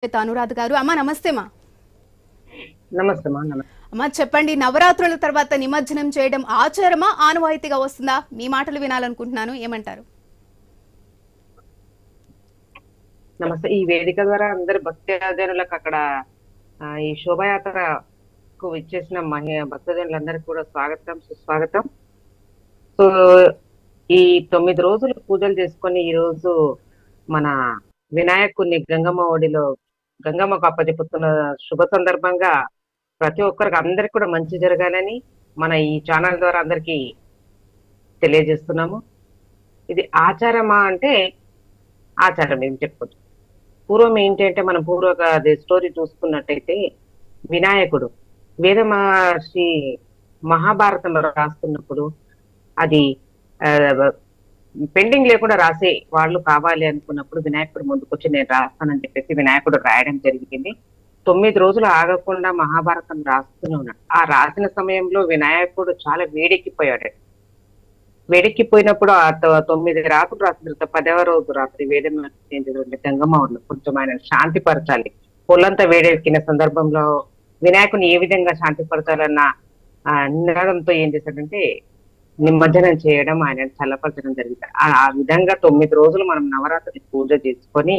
అనురాధ గారు. అమ్మ నమస్తే మా. నమస్తే మా. నమస్తే అమ్మ చెప్పండి, నవరాత్రుల తర్వాత నిమజ్జనం చేయడం ఆచారమా ఆనవాయితీగా వస్తుందా? మీ మాటలు వినాలనుకుంటున్నాను, ఏమంటారు? నమస్తే. ఈ వేదిక ద్వారా అందరి భక్తజనులకు అక్కడ ఈ శోభయాత్రకు ఇచ్చేసిన భక్తజనులందరికీ కూడా స్వాగతం, సుస్వాగతం. సో ఈ 9 రోజులు పూజలు చేసుకొని ఈ రోజు మన వినాయకుడిని గంగమ్మ ఒడిలో గంగమ్మకు అప్పచెప్పుతున్న శుభ సందర్భంగా ప్రతి ఒక్కరికి అందరికి కూడా మంచి జరగాలని మన ఈ ఛానల్ ద్వారా అందరికి తెలియజేస్తున్నాము. ఇది ఆచారమా అంటే ఆచారం ఏం చెప్పొచ్చు. పూర్వం ఏంటి అంటే మనం అది స్టోరీ చూసుకున్నట్టయితే వినాయకుడు వేద మహర్షి మహాభారతంలో రాస్తున్నప్పుడు అది పెండింగ్ లేకుండా రాసే వాళ్ళు కావాలి అనుకున్నప్పుడు వినాయకుడు ముందుకొచ్చి నేను రాస్తానని చెప్పేసి వినాయకుడు రాయడం జరిగింది. 9 రోజులు ఆగకుండా మహాభారతం రాస్తూనే ఉన్నాడు. ఆ రాసిన సమయంలో వినాయకుడు చాలా వేడెక్కిపోయాడు. వేడెక్కిపోయినప్పుడు ఆ 9 రాత్రులు రాసిన తర్వాత 10వ రోజు రాత్రి వేదం గంగమ్మ కొంచెం ఆయన శాంతిపరచాలి, పొల్లంతా వేడెక్కిన సందర్భంలో వినాయకుని ఏ విధంగా శాంతిపరచాలన్న నినాదంతో ఏం చేశాడంటే నిమజ్జనం చేయడం, ఆయన చల్లపరచడం జరిగింది. ఆ విధంగా 9 రోజులు మనం నవరాత్రి పూజ చేసుకొని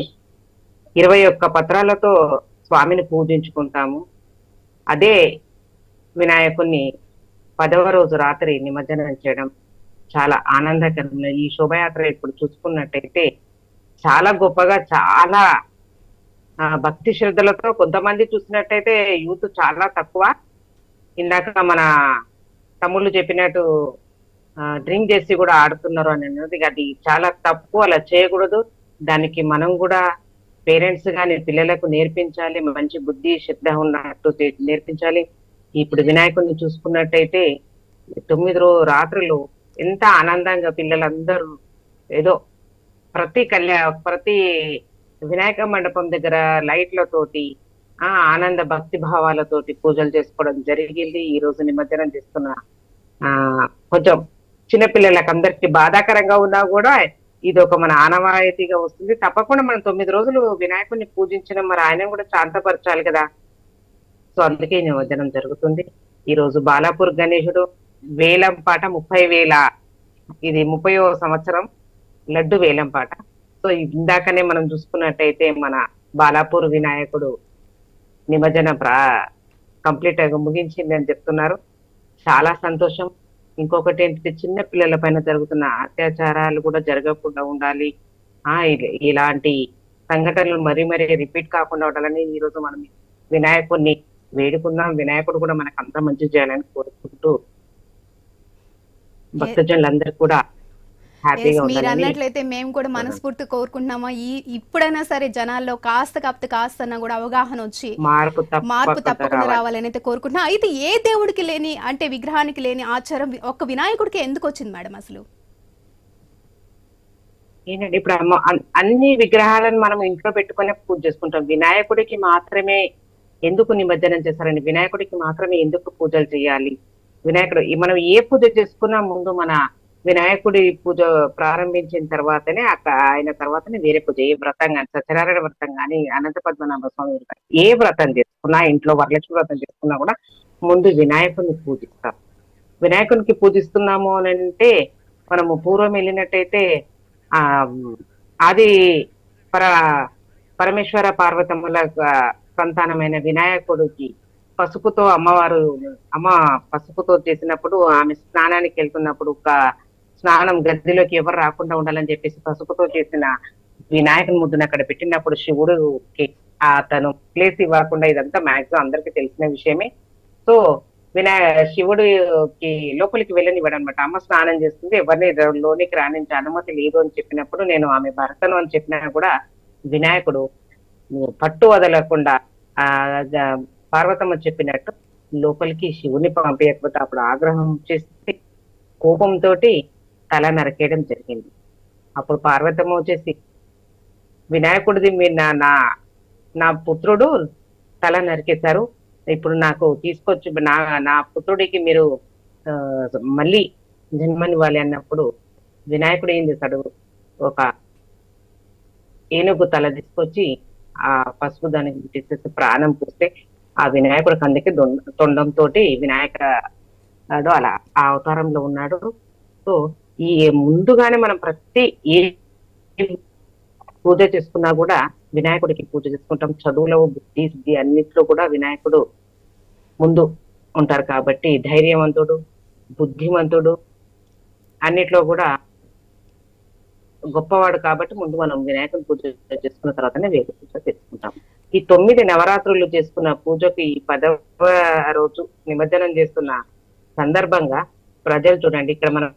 21 పత్రాలతో స్వామిని పూజించుకుంటాము. అదే వినాయకుని 10వ రోజు రాత్రి నిమజ్జనం చేయడం చాలా ఆనందకరంగా. ఈ శోభయాత్ర ఇప్పుడు చూసుకున్నట్టయితే చాలా గొప్పగా, చాలా భక్తి శ్రద్ధలతో, కొంతమంది చూసినట్టయితే యూత్ చాలా తక్కువ. ఇందాక మన తమ్ముళ్ళు చెప్పినట్టు డ్రింక్ చేసి కూడా ఆడుతున్నారు అనేది అది చాలా తప్పు. అలా చేయకూడదు. దానికి మనం కూడా పేరెంట్స్ గాని పిల్లలకు నేర్పించాలి, మంచి బుద్ధి శ్రద్ధ ఉన్నట్టు నేర్పించాలి. ఇప్పుడు వినాయకుడిని చూసుకున్నట్టయితే 9 రాత్రులు ఎంత ఆనందంగా పిల్లలందరూ ఏదో ప్రతి వినాయక మండపం దగ్గర లైట్లతోటి ఆనంద భక్తి భావాలతోటి పూజలు చేసుకోవడం జరిగింది. ఈ రోజు నిమజ్జనం చేస్తున్న కొంచెం చిన్నపిల్లలకు అందరికి బాధాకరంగా ఉన్నా కూడా ఇది ఒక మన ఆనవాయితీగా వస్తుంది. తప్పకుండా మనం 9 రోజులు వినాయకుడిని పూజించడం, మరి ఆయన కూడా శాంతపరచాలి కదా. సో అందుకే నిమజ్జనం జరుగుతుంది. ఈ రోజు బాలాపూర్ గణేశుడు వేలం పాట 30,000, ఇది 30వ సంవత్సరం లడ్డు వేలం పాట. సో ఇందాకనే మనం చూసుకున్నట్టయితే మన బాలాపూర్ వినాయకుడు నిమజ్జనం కంప్లీట్ గా ముగించింది అని చెప్తున్నారు. చాలా సంతోషం. ఇంకొకటి ఏంటంటే చిన్న పిల్లల పైన జరుగుతున్న అత్యాచారాలు కూడా జరగకుండా ఉండాలి. ఇలాంటి సంఘటనలు మరీ రిపీట్ కాకుండా ఉండాలని ఈ రోజు మనం వినాయకుడిని వేడుకుందాం. వినాయకుడు కూడా మనకు అంత మంచి చేయాలని కోరుకుంటూ భక్తజనులందరూ కూడా హ్యాపీగా మీరు అన్నట్లయితే మేము కూడా మనస్ఫూర్తి కోరుకుంటున్నామా, ఇప్పుడైనా సరే జనాల్లో కాస్త కూడా అవగాహన వచ్చి మార్పు తప్పకుండా రావాలని అయితే కోరుకుంటున్నా. అయితే ఏ దేవుడికి లేని, అంటే విగ్రహానికి లేని ఆచారం ఒక్క వినాయకుడికి ఎందుకు వచ్చింది మేడం అసలు? ఏంటంటే ఇప్పుడు అన్ని విగ్రహాలను మనం ఇంట్లో పెట్టుకునే పూజ చేసుకుంటాం. వినాయకుడికి మాత్రమే ఎందుకు నిమజ్జనం చేస్తారండి? వినాయకుడికి మాత్రమే ఎందుకు పూజలు చేయాలి? వినాయకుడు మనం ఏ పూజ చేసుకున్నా ముందు మన వినాయకుడి పూజ ప్రారంభించిన తర్వాతనే ఆయన తర్వాతనే వేరే పూజ, ఏ వ్రతం కానీ, సత్యనారాయణ వ్రతం కానీ, అనంత పద్మనాభ స్వామి ఏ వ్రతం చేసుకున్నా, ఇంట్లో వరలక్ష్మి వ్రతం చేసుకున్నా కూడా ముందు వినాయకుడిని పూజిస్తాం. వినాయకునికి పూజిస్తున్నాము అని అంటే మనము పూర్వం వెళ్ళినట్టయితే ఆది పరమేశ్వర పార్వతముల సంతానమైన వినాయకుడికి పసుపుతో పసుపుతో చేసినప్పుడు ఆమె స్నానానికి వెళ్తున్నప్పుడు స్నానం గదిలోకి ఎవరు రాకుండా ఉండాలని చెప్పేసి పసుపుతో చేసిన వినాయకుని ముద్దును అక్కడ పెట్టినప్పుడు శివుడుకి అతను ప్లేస్ ఇవ్వకుండా, ఇదంతా మాక్సిమం అందరికీ తెలిసిన విషయమే. సో శివుడికి లోపలికి వెళ్ళనివ్వడం అనమాట. అమ్మ స్నానం చేస్తుంది, ఎవరిని లోనికి రాణించే అనుమతి లేదు అని చెప్పినప్పుడు, నేను ఆమె భర్తను అని చెప్పినా కూడా వినాయకుడు పట్టు వదలకుండా పార్వతమ్మ చెప్పినట్టు లోపలికి శివుని పంపించకపోతే అప్పుడు ఆగ్రహం చేసి కోపంతో తల నరికేయడం జరిగింది. అప్పుడు పార్వతమ్మ వచ్చేసి వినాయకుడిది మీరు నా పుత్రుడు తల నరికేశారు, ఇప్పుడు నాకు తీసుకొచ్చి నా పుత్రుడికి మీరు మళ్ళీ జన్మనివ్వాలి అన్నప్పుడు వినాయకుడు ఏం చేశాడు, ఒక ఏనుగు తల తీసుకొచ్చి ఆ పసుపు దానికి తీసేసి ప్రాణం పూస్తే ఆ వినాయకుడికి అందుకే తొండంతో వినాయక అలా ఆ అవతారంలో ఉన్నాడు. సో ఈ ముందుగానే మనం ప్రతి ఏ పూజ చేసుకున్నా కూడా వినాయకుడికి పూజ చేసుకుంటాం. చదువులో, బుద్ధి సిద్ధి అన్నిట్లో కూడా వినాయకుడు ముందు ఉంటారు కాబట్టి ధైర్యవంతుడు, బుద్ధిమంతుడు, అన్నిట్లో కూడా గొప్పవాడు కాబట్టి ముందు మనం వినాయకుని పూజ చేసుకున్న తర్వాతనే వేద పూజ చేసుకుంటాం. ఈ 9 నవరాత్రులు చేసుకున్న పూజకి ఈ 10వ రోజు నిమజ్జనం చేస్తున్న సందర్భంగా ప్రజలు చూడండి, ఇక్కడ మన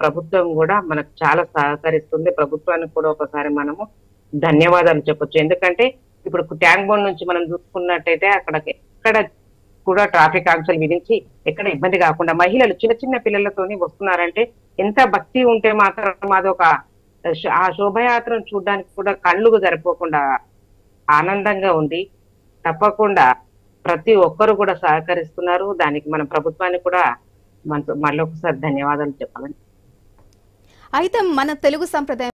ప్రభుత్వం కూడా మనకు చాలా సహకరిస్తుంది. ప్రభుత్వానికి కూడా ఒకసారి మనము ధన్యవాదాలు చెప్పొచ్చు. ఎందుకంటే ఇప్పుడు ట్యాంక్ బండ్ నుంచి మనం చూసుకున్నట్టయితే అక్కడ ఎక్కడ కూడా ట్రాఫిక్ ఆంక్షలు విధించి ఎక్కడ ఇబ్బంది కాకుండా మహిళలు చిన్న చిన్న పిల్లలతోని వస్తున్నారంటే ఎంత భక్తి ఉంటే మాత్రం అదొక ఆ శోభయాత్రను చూడడానికి కూడా కళ్ళుకు సరిపోకుండా ఆనందంగా ఉంది. తప్పకుండా ప్రతి ఒక్కరు కూడా సహకరిస్తున్నారు. దానికి మన ప్రభుత్వానికి కూడా మళ్ళీ ఒకసారి ధన్యవాదాలు చెప్పాలని. అయితే మన తెలుగు సంప్రదాయం